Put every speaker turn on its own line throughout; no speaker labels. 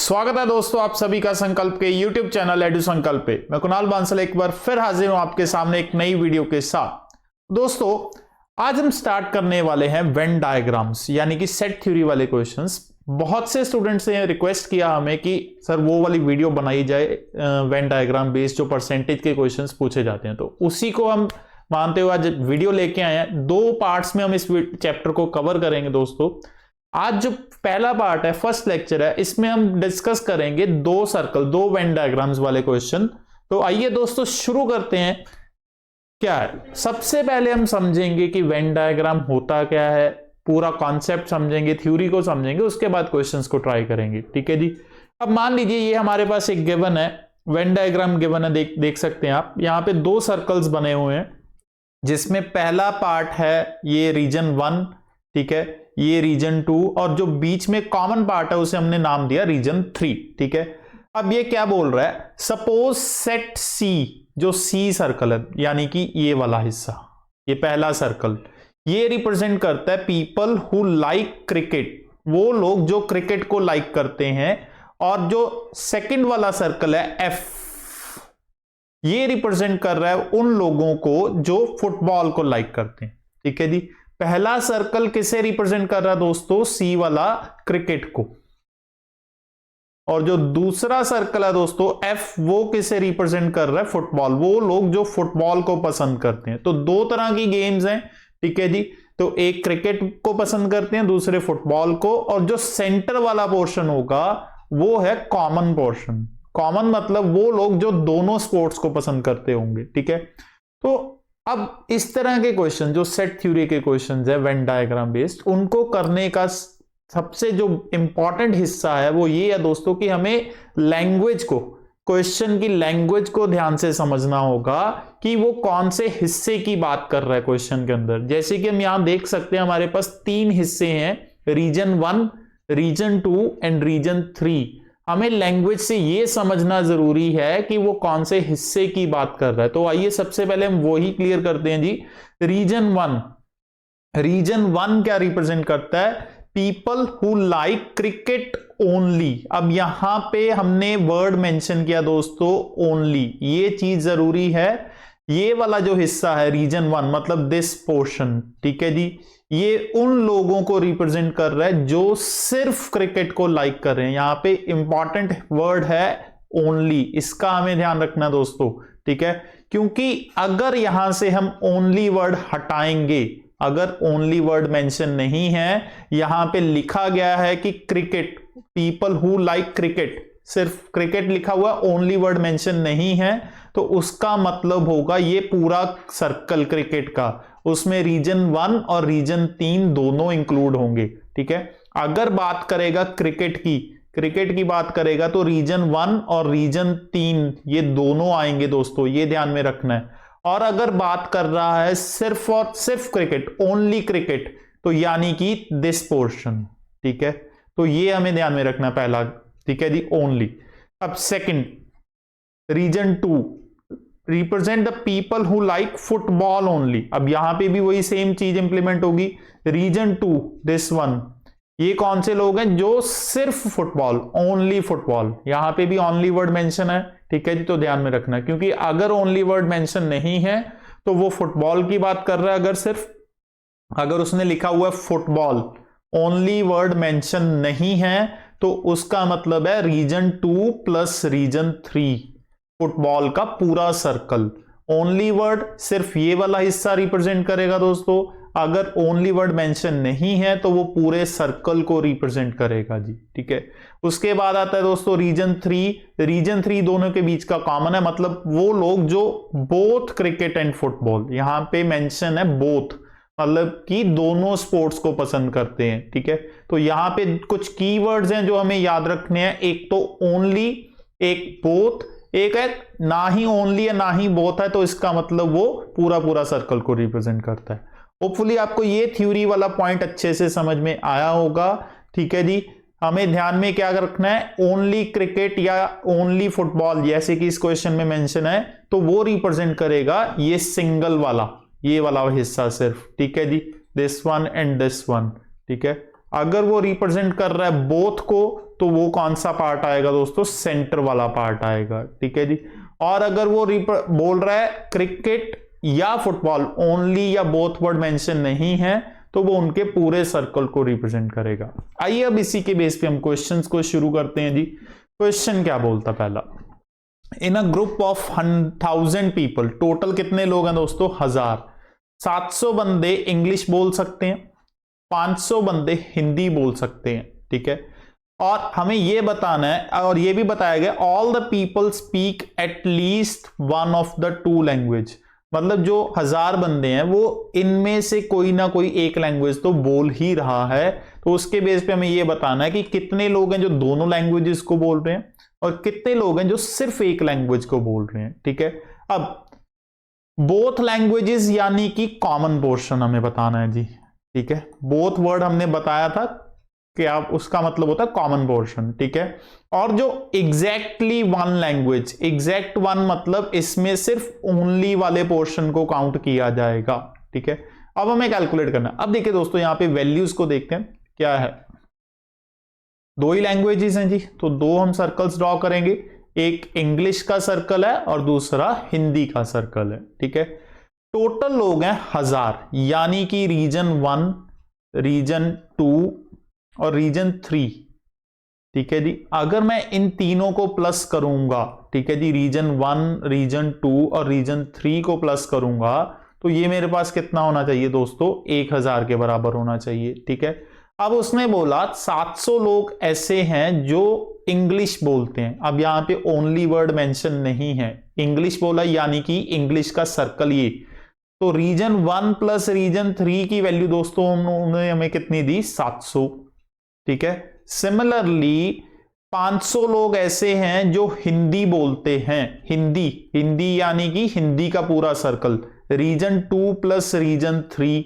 स्वागत है दोस्तों आप सभी का संकल्प के YouTube चैनल एडू संकल्प पे। मैं कुणाल बांसल एक बार फिर हाजिर हूं आपके सामने एक नई वीडियो के साथ। दोस्तों आज हम स्टार्ट करने वाले हैं वेन डायग्राम्स यानी कि सेट थ्योरी वाले क्वेश्चंस। बहुत से स्टूडेंट्स ने रिक्वेस्ट किया हमें कि सर वो वाली वीडियो बनाई जाए वेन डायग्राम बेस्ड जो परसेंटेज के क्वेश्चंस पूछे जाते हैं, तो उसी को हम मानते हुए आज वीडियो लेके आए हैं। दो पार्ट्स में हम इस चैप्टर को कवर करेंगे दोस्तों। आज जो पहला पार्ट है, फर्स्ट लेक्चर है, इसमें हम डिस्कस करेंगे दो सर्कल, दो वेन डायग्राम्स वाले क्वेश्चन। तो आइए दोस्तों शुरू करते हैं। क्या है, सबसे पहले हम समझेंगे कि वेन डायग्राम होता क्या है, पूरा कॉन्सेप्ट समझेंगे, थ्योरी को समझेंगे, उसके बाद क्वेश्चंस को ट्राई करेंगे। ठीक है जी। अब मान लीजिए ये हमारे पास एक गिवन है, वेन डायग्राम गिवन है, देख सकते हैं आप। यहाँ पे दो सर्कल्स बने हुए हैं जिसमें पहला पार्ट है ये रीजन 1, ठीक है, ये रीजन 2, और जो बीच में कॉमन पार्ट है उसे हमने नाम दिया रीजन 3। ठीक है। अब ये क्या बोल रहा है, सपोज सेट सी, जो सी सर्कल है यानी कि ये वाला हिस्सा, ये पहला सर्कल, ये रिप्रेजेंट करता है पीपल हु लाइक क्रिकेट, वो लोग जो क्रिकेट को लाइक करते हैं। और जो सेकंड वाला सर्कल है एफ, ये रिप्रेजेंट कर रहा है उन लोगों को जो फुटबॉल को लाइक करते हैं। ठीक है जी। पहला सर्कल किसे रिप्रेजेंट कर रहा है दोस्तों, सी वाला क्रिकेट को, और जो दूसरा सर्कल है दोस्तों एफ, वो किसे रिप्रेजेंट कर रहा है, फुटबॉल, वो लोग जो फुटबॉल को पसंद करते हैं। तो दो तरह की गेम्स हैं। ठीक है जी। तो एक क्रिकेट को पसंद करते हैं, दूसरे फुटबॉल को, और जो सेंटर वाला पोर्शन होगा वो है कॉमन पोर्शन। कॉमन मतलब वो लोग जो दोनों स्पोर्ट्स को पसंद करते होंगे। ठीक है। तो अब इस तरह के क्वेश्चन जो सेट थ्योरी के क्वेश्चन है वेन डायग्राम बेस्ड, उनको करने का सबसे जो इंपॉर्टेंट हिस्सा है वो ये है दोस्तों कि हमें लैंग्वेज को, क्वेश्चन की लैंग्वेज को ध्यान से समझना होगा कि वो कौन से हिस्से की बात कर रहा है क्वेश्चन के अंदर। जैसे कि हम यहां देख सकते हैं हमारे पास तीन हिस्से हैं, रीजन 1, रीजन 2 एंड रीजन 3। हमें लैंग्वेज से यह समझना जरूरी है कि वो कौन से हिस्से की बात कर रहा है। तो आइए सबसे पहले हम वो ही क्लियर करते हैं जी। रीजन 1, रीजन 1 क्या रिप्रेजेंट करता है, people who like cricket only. अब यहां पे हमने वर्ड मेंशन किया दोस्तों ओनली, ये चीज जरूरी है। ये वाला जो हिस्सा है रीजन 1 मतलब दिस पोर्शन, ठीक है जी, ये उन लोगों को रिप्रेजेंट कर रहा है जो सिर्फ क्रिकेट को लाइक कर रहे हैं। यहां पे इंपॉर्टेंट वर्ड है ओनली, इसका हमें ध्यान रखना दोस्तों। ठीक है। क्योंकि अगर यहां से हम ओनली वर्ड हटाएंगे, अगर ओनली वर्ड मेंशन नहीं है, यहां पे लिखा गया है कि cricket, people who like cricket, सिर्फ क्रिकेट लिखा हुआ, ओनली वर्ड मेंशन नहीं है, तो उसका मतलब होगा ये पूरा सर्कल क्रिकेट का, उसमें रीजन 1 और रीजन 3 दोनों इंक्लूड होंगे। ठीक है। अगर बात करेगा क्रिकेट की बात करेगा तो रीजन 1 और रीजन 3 ये दोनों आएंगे दोस्तों, ये ध्यान में रखना है। और अगर बात कर रहा है सिर्फ और सिर्फ क्रिकेट, ओनली क्रिकेट, तो यानी कि दिस पोर्शन। ठीक है। तो ये हमें ध्यान में रखना पहला। ठीक है जी, ओनली। अब second, region 2 represent the people who like football only. अब यहां पे भी वही सेम चीज इंप्लीमेंट होगी। रीजन 2 दिस वन, ये कौन से लोग हैं जो सिर्फ फुटबॉल, ओनली फुटबॉल, यहां पे भी ओनली वर्ड मेंशन है। ठीक है जी। तो ध्यान में रखना, क्योंकि अगर ओनली वर्ड मेंशन नहीं है तो वो फुटबॉल की बात कर रहा है। अगर उसने लिखा हुआ है फुटबॉल, ओनली वर्ड मेंशन नहीं है, तो उसका मतलब है रीजन 2 प्लस रीजन 3, फुटबॉल का पूरा सर्कल। ओनली वर्ड सिर्फ ये वाला हिस्सा रिप्रेजेंट करेगा दोस्तों, अगर ओनली वर्ड मेंशन नहीं है तो वो पूरे सर्कल को रिप्रेजेंट करेगा जी। ठीक है। उसके बाद आता है दोस्तों रीजन 3। रीजन 3 दोनों के बीच का कॉमन है, मतलब वो लोग जो बोथ क्रिकेट एंड फुटबॉल, यहां पे मेंशन है बोथ, मतलब कि दोनों स्पोर्ट्स को पसंद करते हैं। ठीक है। तो यहां पे कुछ कीवर्ड्स हैं जो हमें याद रखने हैं, एक तो ओनली, एक बोथ, एक है ना ही ओनली है ना ही बोथ है, तो इसका मतलब वो पूरा सर्कल को रिप्रेजेंट करता है। होपफुली आपको ये थ्योरी वाला पॉइंट अच्छे से समझ में आया होगा। ठीक है जी। हमें ध्यान में क्या रखना है, ओनली क्रिकेट या ओनली फुटबॉल जैसे कि इस क्वेश्चन में मेंशन है, तो वो रिप्रेजेंट करेगा ये सिंगल वाला, ये वाला हिस्सा सिर्फ। ठीक है जी, this one and this one. ठीक है। अगर वो रिप्रेजेंट कर रहा है बोथ को, तो वो कौन सा पार्ट आएगा दोस्तों, सेंटर वाला पार्ट आएगा, ठीक है जी। और अगर वो बोल रहा है क्रिकेट या फुटबॉल ओनली या बोथ वर्ड मेंशन नहीं है तो वो उनके पूरे सर्कल को रिप्रेजेंट करेगा। आइए अब इसी के बेस पे हम क्वेश्चंस को शुरू करते हैं जी। क्वेश्चन क्या बोलता पहला, in a group of 1000 people, total कितने लोग हैं दोस्तों, 1000, 700 बंदे इंग्लिश बोल सकते हैं, 500 बंदे हिंदी बोल सकते हैं, ठीक है। और हमें यह बताना है और यह भी बताया गया all the people speak at least one of the two language, मतलब जो 1000 बंदे हैं वो इनमें से कोई ना कोई एक लैंग्वेज तो बोल ही रहा है। तो उसके बेस पे हमें यह बताना है कि कितने लोग हैं जो दोनों लैंग्वेजेस को बोल रहे हैं और कितने लोग हैं जो सिर्फ एक लैंग्वेज को बोल रहे हैं, ठीक है। अब बोथ लैंग्वेजेस यानी कि कॉमन पोर्शन हमें बताना है जी, ठीक है। बोथ वर्ड हमने बताया था कि आप उसका मतलब होता है कॉमन पोर्शन, ठीक है। और जो exactly one language, exact one मतलब इसमें सिर्फ ओनली वाले पोर्शन को काउंट किया जाएगा, ठीक है। अब हमें कैलकुलेट करना है। अब देखिए दोस्तों यहां पे वैल्यूज को देखते हैं क्या है, दो ही लैंग्वेजेस हैं जी, तो दो हम सर्कल्स ड्रॉ करेंगे, एक इंग्लिश का सर्कल है और दूसरा हिंदी का सर्कल है, ठीक है। टोटल लोग हैं 1000, यानी कि रीजन 1, रीजन 2 और रीजन 3, ठीक है जी। अगर मैं इन तीनों को प्लस करूंगा, ठीक है जी, रीजन 1, रीजन 2 और रीजन 3 को प्लस करूंगा तो ये मेरे पास कितना होना चाहिए दोस्तों, 1000 के बराबर होना चाहिए, ठीक है। अब उसने बोला 700 लोग ऐसे हैं जो इंग्लिश बोलते हैं। अब यहां पे ओनली वर्ड मेंशन नहीं है, इंग्लिश बोला यानी कि इंग्लिश का सर्कल ये, तो रीजन 1 प्लस रीजन 3 की वैल्यू दोस्तों उन्होंने हमें कितनी दी, 700, ठीक है। सिमिलरली 500 लोग ऐसे हैं जो हिंदी बोलते हैं, हिंदी, हिंदी यानी कि हिंदी का पूरा सर्कल, रीजन 2 प्लस रीजन 3,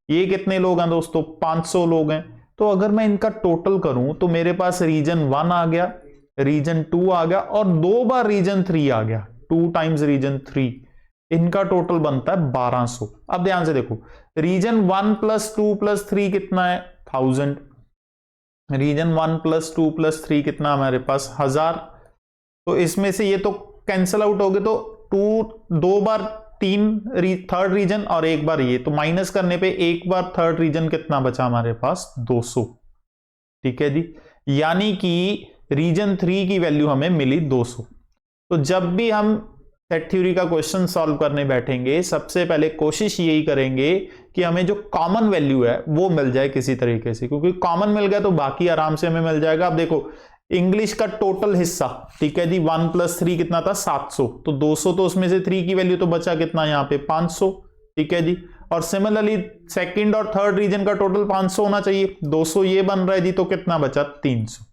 ये कितने लोग हैं दोस्तों, 500 लोग हैं। तो अगर मैं इनका टोटल करूं तो मेरे पास रीजन 1 आ गया, रीजन 2 आ गया और 2 बार रीजन 3 आ गया, 2 टाइम्स रीजन 3, इनका टोटल बनता है 1200। अब ध्यान से देखो, रीजन 1 प्लस 2 प्लस 3 कितना है, 1000, रीजन 1 प्लस 2 प्लस 3 कितना हमारे पास, 1000। तो इसमें से ये तो कैंसिल आउट हो गए, तो 2 बार 3 थर्ड रीजन और एक बार ये, तो माइनस करने पे एक बार थर्ड रीजन कितना बचा हमारे पास, 200, ठीक है जी। यानी कि रीजन 3 की वैल्यू हमें मिली 200। तो जब भी हम सेट थ्योरी का क्वेश्चन सॉल्व करने बैठेंगे सबसे पहले कोशिश यही करेंगे कि हमें जो कॉमन वैल्यू है वो मिल जाए किसी तरीके से, क्योंकि कॉमन मिल गया तो बाकी आराम से हमें मिल जाएगा। अब देखो इंग्लिश का टोटल हिस्सा, ठीक है जी, 1 प्लस 3 कितना था, 700, तो 200, तो उसमें से 3 की वैल्यू तो बचा कितना यहाँ पे, 500, ठीक है जी। और सिमिलरली सेकंड और थर्ड रीजन का टोटल 500 होना चाहिए, 200 ये बन रहा है जी, तो कितना बचा, 300।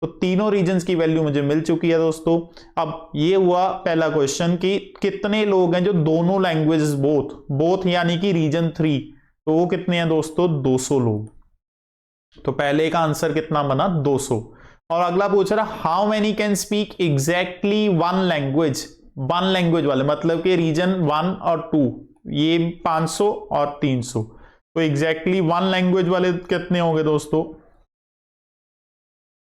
तो तीनों रीजन्स की वैल्यू मुझे मिल चुकी है दोस्तों। अब ये हुआ पहला क्वेश्चन कि कितने लोग हैं जो दोनों लैंग्वेजेस बोथ यानी कि रीजन 3, तो वो कितने हैं दोस्तों, 200 लोग। तो पहले का आंसर कितना बना, 200। और अगला पूछ रहा how many can speak exactly one language वाले, मतलब कि रीजन 1 और 2 ये 500 और 300, तो एग्जैक्टली वन लैंग्वेज वाले कितने होंगे दोस्तों,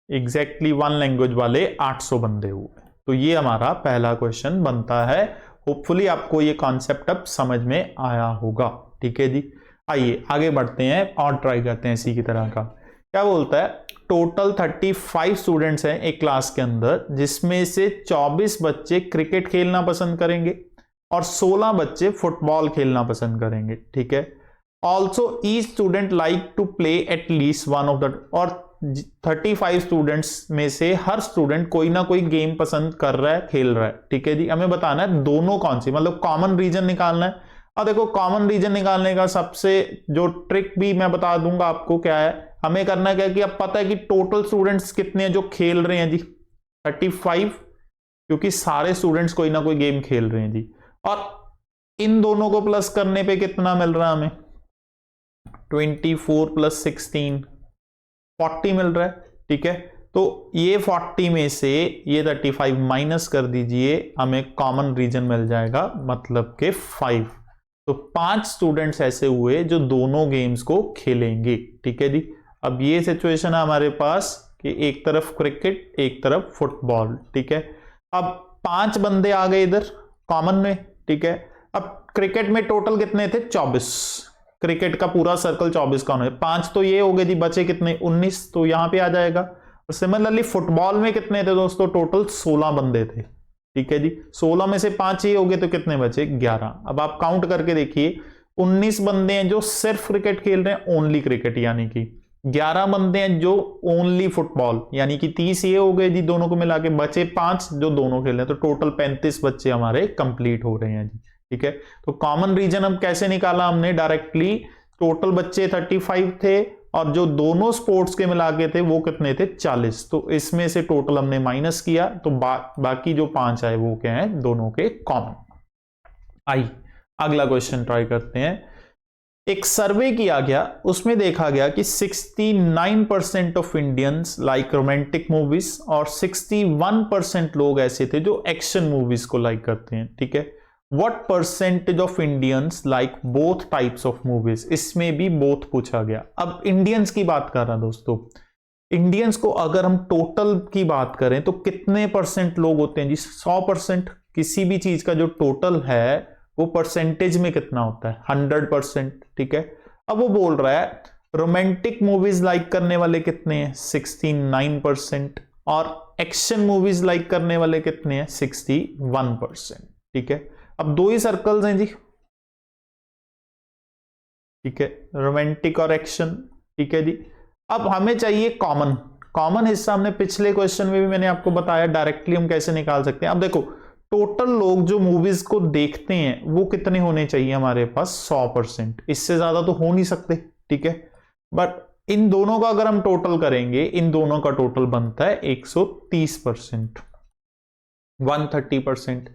एग्जैक्टली वन लैंग्वेज वाले 800 बंदे हुए। तो ये हमारा पहला क्वेश्चन बनता है। होपफुली आपको ये कॉन्सेप्ट अब समझ में आया होगा, ठीक है जी। आइए आगे बढ़ते हैं और ट्राई करते हैं इसी की तरह का। क्या बोलता है, टोटल 35 स्टूडेंट्स हैं एक क्लास के अंदर, जिसमें से 24 बच्चे क्रिकेट खेलना पसंद करेंगे और 16 बच्चे फुटबॉल खेलना पसंद करेंगे, ठीक है। Also each student like to play at least one of the, और 35 स्टूडेंट्स में से हर स्टूडेंट कोई ना कोई गेम पसंद कर रहा है, खेल रहा है, ठीक है जी। हमें बताना है दोनों कौन सी, मतलब कॉमन रीजन निकालना है। और देखो कॉमन रीजन निकालने का सबसे जो ट्रिक भी मैं बता दूंगा आपको क्या है, हमें करना क्या कि अब पता है कि टोटल स्टूडेंट्स कितने हैं जो खेल रहे हैं जी, 35, क्योंकि सारे स्टूडेंट्स कोई ना कोई गेम खेल रहे हैं जी। और इन दोनों को प्लस करने पे कितना मिल रहा है हमें, 24 प्लस 16, 40 मिल रहा है, ठीक है। तो ये 40 में से ये 35 माइनस कर दीजिए, हमें कॉमन रीजन मिल जाएगा, मतलब के 5। तो 5 स्टूडेंट्स ऐसे हुए जो दोनों गेम्स को खेलेंगे, ठीक है जी। अब ये सिचुएशन है हमारे पास कि एक तरफ क्रिकेट एक तरफ फुटबॉल, ठीक है। अब 5 बंदे आ गए इधर कॉमन में, ठीक है। अब क्रिकेट में टोटल कितने थे? 24, क्रिकेट का पूरा सर्कल 24 का होना है। 5 तो ये हो गए जी, बचे कितने? 19, तो यहां पे आ जाएगा। और सिमिलरली फुटबॉल में कितने थे दोस्तों? टोटल 16 बंदे थे, ठीक है जी। 16 में से 5 ये हो गए तो कितने बचे? 11। अब आप काउंट करके देखिए, 19 बंदे हैं जो सिर्फ क्रिकेट खेल रहे हैं, ओनली क्रिकेट, यानी कि 11 बंदे हैं जो ओनली फुटबॉल, यानी कि 30 ये हो गए जी दोनों को मिला के। बचे 5 जो दोनों खेल रहे हैं, तो टोटल 35 बच्चे हमारे कंप्लीट हो रहे हैं जी, ठीक है। तो कॉमन रीजन अब कैसे निकाला हमने? डायरेक्टली टोटल बच्चे 35 थे और जो दोनों स्पोर्ट्स के मिला के थे वो कितने थे? 40। तो इसमें से टोटल हमने माइनस किया, तो बाकी जो 5 आए वो क्या है? दोनों के कॉमन। आई अगला क्वेश्चन ट्राई करते हैं। एक सर्वे किया गया, उसमें देखा गया कि 69% of Indians like romantic movies और 61% लोग ऐसे थे जो एक्शन मूवीज को लाइक करते हैं, ठीक है। What percentage of Indians like both types of movies? इसमें भी बोथ पूछा गया। अब इंडियंस की बात कर रहा दोस्तों, इंडियंस को अगर हम टोटल की बात करें तो कितने परसेंट लोग होते हैं जी? 100%। किसी भी चीज का जो टोटल है वो परसेंटेज में कितना होता है? 100%, ठीक है। अब वो बोल रहा है रोमांटिक मूवीज लाइक करने वाले कितने हैं? 69%। और एक्शन मूवीज लाइक करने वाले कितने हैं? 61%, ठीक है। अब 2 ही सर्कल्स हैं जी, ठीक है, रोमांटिक और एक्शन, ठीक है जी। अब हमें चाहिए कॉमन हिस्सा। हमने पिछले क्वेश्चन में भी मैंने आपको बताया डायरेक्टली हम कैसे निकाल सकते हैं। अब देखो, टोटल लोग जो मूवीज को देखते हैं वो कितने होने चाहिए हमारे पास? 100%। इससे ज्यादा तो हो नहीं सकते, ठीक है। बट इन दोनों का अगर हम टोटल करेंगे, इन दोनों का टोटल बनता है 130%, 130%।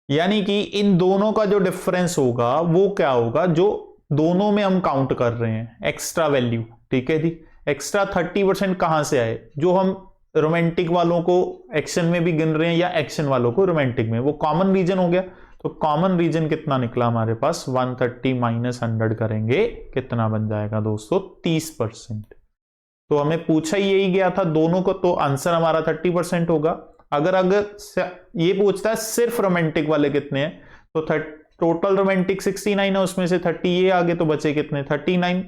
यानी कि इन दोनों का जो डिफरेंस होगा वो क्या होगा? जो दोनों में हम काउंट कर रहे हैं एक्स्ट्रा वैल्यू, ठीक है जी। एक्स्ट्रा 30% कहां से आए? जो हम रोमांटिक वालों को एक्शन में भी गिन रहे हैं या एक्शन वालों को रोमांटिक में, वो कॉमन रीजन हो गया। तो कॉमन रीजन कितना निकला हमारे पास? 130 माइनस 100 करेंगे, कितना बन जाएगा दोस्तों? 30%। तो हमें पूछा ही यही गया था दोनों को, तो आंसर हमारा 30% होगा। अगर ये पूछता है सिर्फ रोमांटिक वाले कितने हैं, तो टोटल रोमांटिक 69 है, उसमें से 30 ये आगे, तो बचे कितने? 39।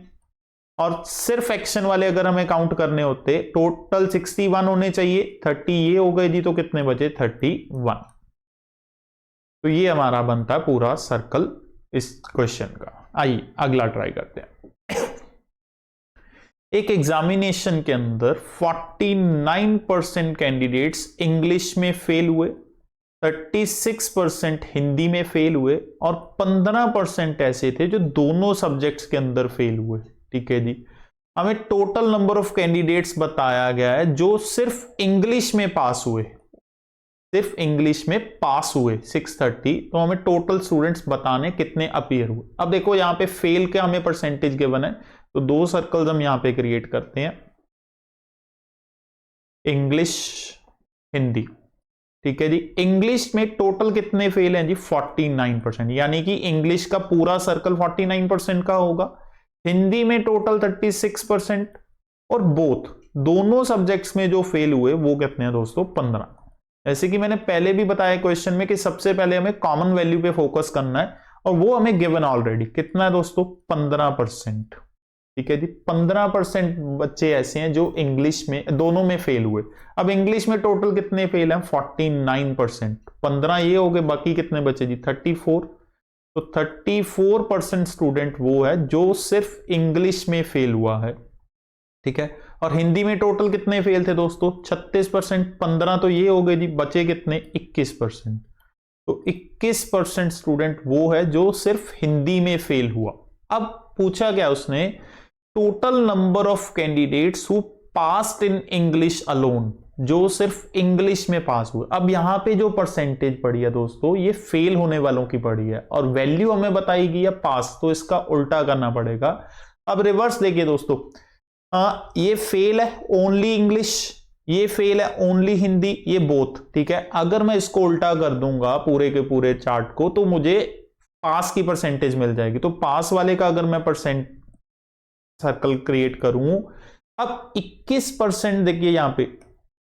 और सिर्फ एक्शन वाले अगर हमें काउंट करने होते, टोटल 61 होने चाहिए, 30 ये हो गए जी, तो कितने बचे? 31। तो ये हमारा बनता है पूरा सर्कल इस क्वेश्चन का। आइए अगला ट्राई करते हैं। एक एग्जामिनेशन के अंदर 49% कैंडिडेट्स इंग्लिश में फेल हुए, 36% हिंदी में फेल हुए और 15% ऐसे थे जो दोनों सब्जेक्ट्स के अंदर फेल हुए, ठीक है जी। हमें टोटल नंबर ऑफ कैंडिडेट्स बताया गया है जो सिर्फ इंग्लिश में पास हुए, सिर्फ इंग्लिश में पास हुए 630। तो हमें टोटल स्टूडेंट्स बताने कितने अपीयर हुए। अब देखो यहां पे फेल के हमें परसेंटेज गिवन है, तो 2 सर्कल्स हम यहां पे क्रिएट करते हैं, इंग्लिश हिंदी, ठीक है जी। इंग्लिश में टोटल कितने फेल हैं जी? 49%, यानी कि इंग्लिश का पूरा सर्कल 49% का होगा। हिंदी में टोटल 36% और दोनों सब्जेक्ट्स में जो फेल हुए वो कितने हैं दोस्तों? 15। जैसे कि मैंने पहले भी बताया क्वेश्चन में कि सबसे पहले हमें कॉमन वैल्यू पे फोकस करना है, और वो हमें गिवन ऑलरेडी कितना है दोस्तों? 15%, ठीक है जी। 15% बच्चे ऐसे हैं जो इंग्लिश में दोनों में फेल हुए। अब इंग्लिश में टोटल कितने फेल हैं? 49%। 15 ये हो गए, बाकी कितने बचे जी? 34। तो 34% स्टूडेंट वो है जो सिर्फ इंग्लिश में फेल हुआ है, ठीक है। और हिंदी में टोटल कितने फेल थे दोस्तों? 36%। 15 तो ये हो गए जी, बचे कितने? 21%। तो 21% स्टूडेंट वो है जो सिर्फ हिंदी में फेल हुआ। अब पूछा गया उसने total number of candidates who passed in English alone, जो सिर्फ इंग्लिश में पास हुए। अब यहां पे जो परसेंटेज पड़ी है दोस्तों, ये फेल होने वालों की पड़ी है और वैल्यू हमें बताई गई है पास, तो इसका उल्टा करना पड़ेगा। अब रिवर्स देखिए दोस्तों, ये फेल है ओनली इंग्लिश, ये फेल है ओनली हिंदी, ये बोथ, ठीक है। अगर मैं इसको उल्टा कर दूंगा पूरे के पूरे चार्ट को, तो मुझे पास की परसेंटेज मिल जाएगी। तो पास वाले का अगर मैं परसेंट सर्कल क्रिएट करूं, अब 21% देखिए यहां पे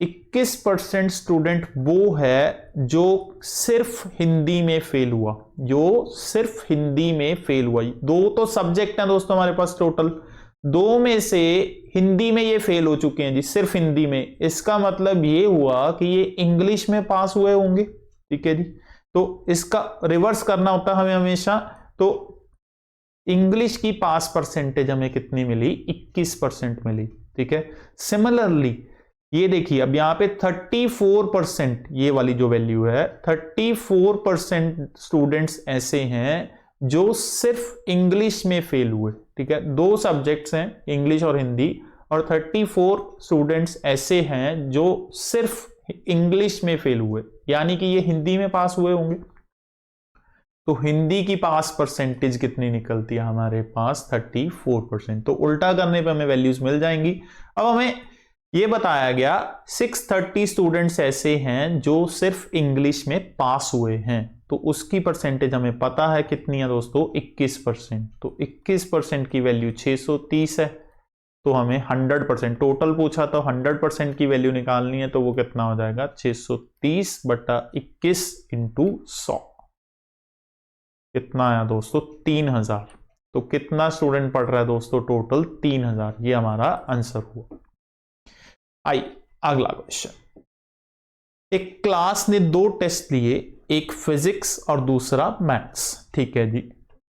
21% स्टूडेंट वो है जो सिर्फ हिंदी में फेल हुआ, जो सिर्फ हिंदी में फेल हुआ। दो तो सब्जेक्ट हैं दोस्तों हमारे पास टोटल, दो में से हिंदी में ये फेल हो चुके हैं जी, सिर्फ हिंदी में। इसका मतलब ये हुआ कि ये इंग्लिश में पास हुए होंगे, ठीक है जी। तो इसका रिवर्स करना होता है हमें हमेशा। तो इंग्लिश की पास परसेंटेज हमें कितनी मिली, 21% मिली, ठीक है। सिमिलरली ये देखिए अब यहां पे 34%, ये वाली जो वैल्यू है 34% स्टूडेंट्स ऐसे हैं जो सिर्फ इंग्लिश में फेल हुए, ठीक है। दो सब्जेक्ट्स हैं इंग्लिश और हिंदी, और 34 स्टूडेंट्स ऐसे हैं जो सिर्फ इंग्लिश में फेल हुए, यानी कि ये हिंदी में पास हुए होंगे। तो हिंदी की पास परसेंटेज कितनी निकलती है हमारे पास, 34%। तो उल्टा करने पे हमें वैल्यूज मिल जाएंगी। अब हमें ये बताया गया 630 स्टूडेंट्स ऐसे हैं जो सिर्फ इंग्लिश में पास हुए हैं, तो उसकी परसेंटेज हमें पता है कितनी है दोस्तों, 21%। तो 21% की वैल्यू 630 है, तो हमें 100% टोटल पूछा तो 100% की वैल्यू निकालनी है, तो वो कितना हो जाएगा 630/21 × 100, कितना आया दोस्तों 3000। तो कितना स्टूडेंट पढ़ रहा है दोस्तों, टोटल 3000, ये हमारा आंसर हुआ। आइए अगला क्वेश्चन। एक क्लास ने दो टेस्ट लिए, एक फिजिक्स और दूसरा मैथ्स, ठीक है जी।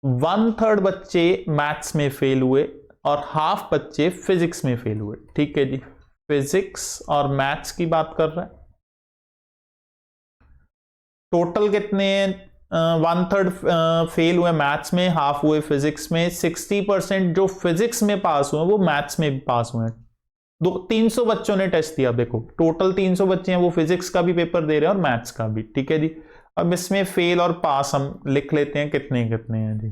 1/3 बच्चे मैथ्स में फेल हुए और हाफ बच्चे फिजिक्स में फेल हुए, ठीक है जी। फिजिक्स और मैथ्स की बात कर रहे हैं। टोटल कितने 1/3 फेल हुए मैथ्स में, हाफ हुए फिजिक्स में। 60% जो फिजिक्स में पास हुए वो मैथ्स में भी पास हुए हैं। 300 बच्चों ने टेस्ट दिया, देखो टोटल 300 बच्चे हैं, वो फिजिक्स का भी पेपर दे रहे हैं और मैथ्स का भी, ठीक है जी। अब इसमें फेल और पास हम लिख लेते हैं कितने कितने हैं जी।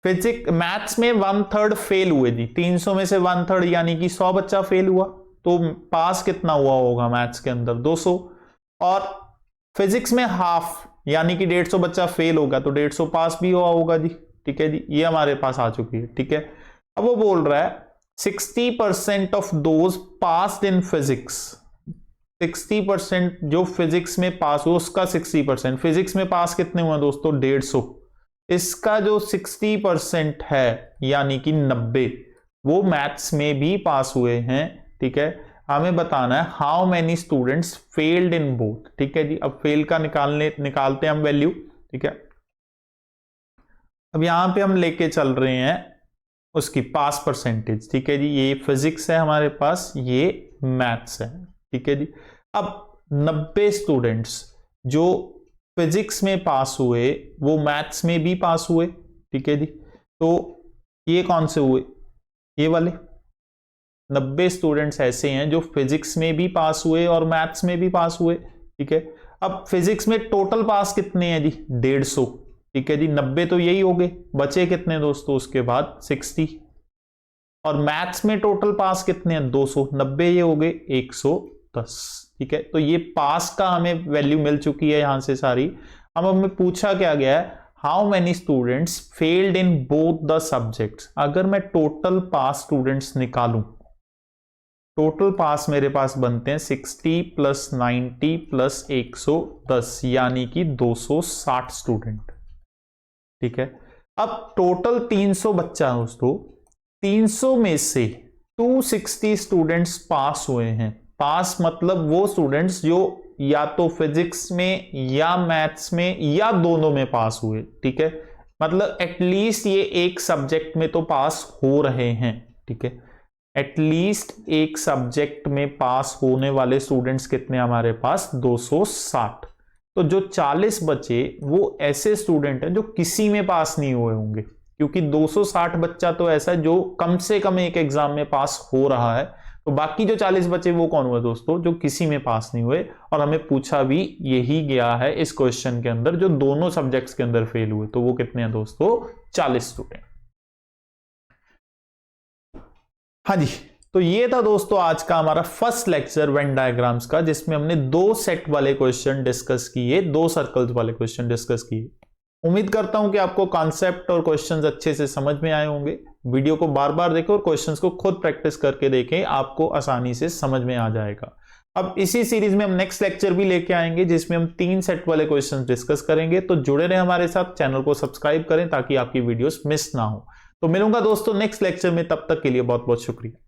फिजिक्स मैथ्स में 1/3 फेल हुए जी, 300 में से 1/3 यानी कि 100 बच्चा फेल हुआ, तो पास कितना हुआ होगा मैथ्स के अंदर 200। और फिजिक्स में हाफ यानी कि 150 बच्चा फेल होगा, तो 150 पास भी हुआ होगा जी, ठीक है जी। ये हमारे पास आ चुकी है, ठीक है। अब वो बोल रहा है 60% of those passed in physics, 60% जो फिजिक्स में पास हुआ उसका 60%, फिजिक्स में पास कितने हुए दोस्तों 150, इसका जो 60% है यानी कि 90 वो मैथ्स में भी पास हुए हैं, ठीक है। हमें बताना है how many students failed in both, ठीक है जी। अब फेल का निकालते हैं हम वैल्यू, ठीक है। अब यहां पे हम लेके चल रहे हैं उसकी पास परसेंटेज, ठीक है जी। ये फिजिक्स है हमारे पास, ये मैथ्स है, ठीक है जी। अब 90 स्टूडेंट्स जो फिजिक्स में पास हुए वो मैथ्स में भी पास हुए, ठीक है जी। तो ये कौन से हुए, ये वाले 90 स्टूडेंट्स ऐसे हैं जो फिजिक्स में भी पास हुए और मैथ्स में भी पास हुए, ठीक है। अब फिजिक्स में टोटल पास कितने हैं जी 150, ठीक है जी। 90 तो यही हो गए, बचे कितने दोस्तों उसके बाद 60। और मैथ्स में टोटल पास कितने हैं 200, 90 ये हो गए 110, ठीक है। तो ये पास का हमें वैल्यू मिल चुकी है यहां से सारी। अब हमें पूछा क्या गया है, how many students failed in both the subjects. अगर मैं टोटल पास स्टूडेंट्स निकालूं, टोटल पास मेरे पास बनते हैं 60 + 90 + 110 यानी कि 260 स्टूडेंट, ठीक है। अब टोटल 300 बच्चा है दोस्तों, 300 में से 260 स्टूडेंट्स पास हुए हैं। पास मतलब वो स्टूडेंट्स जो या तो फिजिक्स में या मैथ्स में या दोनों में पास हुए, ठीक है। मतलब एटलीस्ट ये एक सब्जेक्ट में तो पास हो रहे हैं, ठीक है। एटलीस्ट एक सब्जेक्ट में पास होने वाले स्टूडेंट्स कितने हमारे पास 260। तो जो 40 बचे वो ऐसे स्टूडेंट हैं जो किसी में पास नहीं हुए होंगे, क्योंकि 260 बच्चा तो ऐसा है जो कम से कम एक एग्जाम में पास हो रहा है। तो बाकी जो 40 बचे वो कौन हुए दोस्तों, जो किसी में पास नहीं हुए। और हमें पूछा भी यही गया है इस क्वेश्चन के अंदर, जो दोनों सब्जेक्ट्स के अंदर फेल हुए, तो वो कितने हैं दोस्तों 40 स्टूडेंट। हाँ जी, तो ये था दोस्तों आज का हमारा फर्स्ट लेक्चर वेन डायग्राम्स का, जिसमें हमने 2 सेट वाले क्वेश्चन डिस्कस किए, 2 सर्कल्स वाले क्वेश्चन डिस्कस किए। उम्मीद करता हूं कि आपको कॉन्सेप्ट और क्वेश्चंस अच्छे से समझ में आए होंगे। वीडियो को बार बार देखें और क्वेश्चंस को खुद प्रैक्टिस करके देखें, आपको आसानी से समझ में आ जाएगा। अब इसी सीरीज में हम नेक्स्ट लेक्चर भी लेके आएंगे जिसमें हम 3 सेट वाले क्वेश्चंस डिस्कस करेंगे। तो जुड़े रहें हमारे साथ, चैनल को सब्सक्राइब करें ताकि आपकी वीडियोस मिस ना हो। तो मिलूंगा दोस्तों नेक्स्ट लेक्चर में, तब तक के लिए बहुत बहुत शुक्रिया।